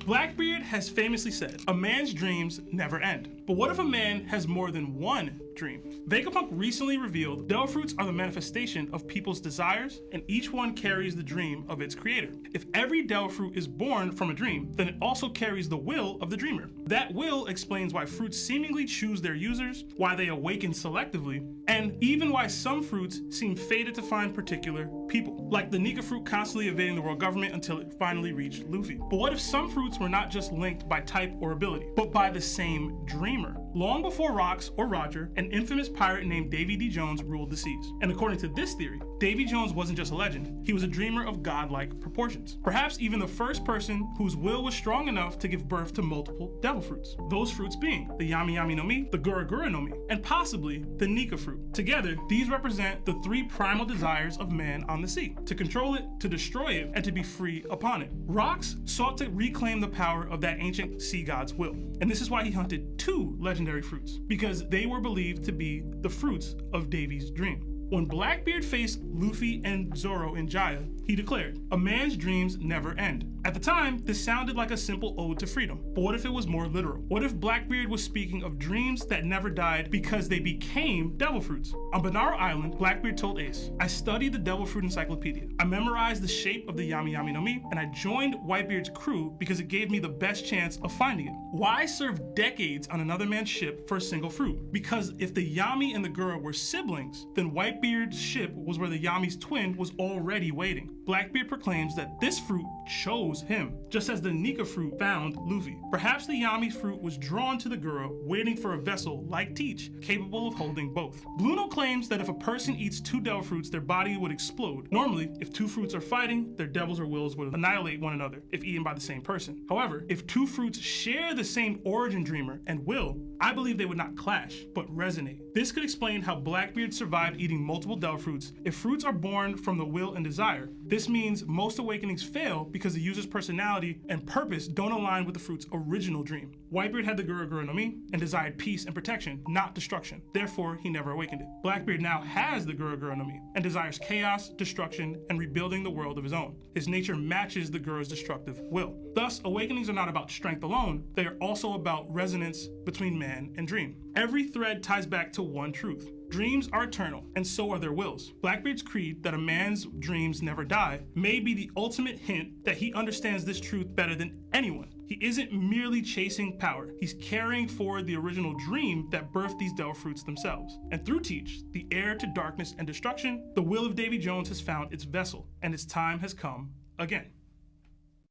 Blackbeard has famously said, "A man's dreams never end." But what if a man has more than one dream? Vegapunk recently revealed devil fruits are the manifestation of people's desires, and each one carries the dream of its creator. If every devil fruit is born from a dream, then it also carries the will of the dreamer. That will explains why fruits seemingly choose their users, why they awaken selectively, and even why some fruits seem fated to find particular people, like the Nika fruit constantly evading the world government until it finally reached Luffy. But what if some fruits were not just linked by type or ability, but by the same dreamer? Long before Rox or Roger, an infamous pirate named Davy D. Jones ruled the seas. And according to this theory, Davy Jones wasn't just a legend, he was a dreamer of godlike proportions. Perhaps even the first person whose will was strong enough to give birth to multiple devil fruits. Those fruits being the Yami Yami no Mi, the Gura Gura no Mi, and possibly the Nika fruit. Together, these represent the three primal desires of man on the sea: to control it, to destroy it, and to be free upon it. Rox sought to reclaim the power of that ancient sea god's will. And this is why he hunted two legendary fruits, because they were believed to be the fruits of Davy's dream. When Blackbeard faced Luffy and Zoro in Jaya, he declared, "A man's dreams never end." At the time, this sounded like a simple ode to freedom, but what if it was more literal? What if Blackbeard was speaking of dreams that never died because they became devil fruits? On Banaro Island, Blackbeard told Ace, "I studied the devil fruit encyclopedia. I memorized the shape of the Yami Yami no Mi, and I joined Whitebeard's crew because it gave me the best chance of finding it. Why serve decades on another man's ship for a single fruit? Because if the Yami and the Gura were siblings, then Whitebeard's ship was where the Yami's twin was already waiting." Blackbeard proclaims that this fruit chose him, just as the Nika fruit found Luffy. Perhaps the Yami fruit was drawn to the Gura, waiting for a vessel like Teach, capable of holding both. Blue Note claims that if a person eats two devil fruits, their body would explode. Normally, if two fruits are fighting, their devils or wills would annihilate one another if eaten by the same person. However, if two fruits share the same origin dreamer and will, I believe they would not clash, but resonate. This could explain how Blackbeard survived eating multiple devil fruits. If fruits are born from the will and desire, this means most awakenings fail because the user's personality and purpose don't align with the fruit's original dream. Whitebeard had the Gura Gura no Mi and desired peace and protection, not destruction. Therefore, he never awakened it. Blackbeard now has the Gura Gura no Mi and desires chaos, destruction, and rebuilding the world of his own. His nature matches the Gura's destructive will. Thus, awakenings are not about strength alone, they are also about resonance between man and dream. Every thread ties back to one truth. Dreams are eternal, and so are their wills. Blackbeard's creed that a man's dreams never die may be the ultimate hint that he understands this truth better than anyone. He isn't merely chasing power, he's carrying forward the original dream that birthed these devil fruits themselves. And through Teach, the heir to darkness and destruction, the will of Davy Jones has found its vessel, and its time has come again.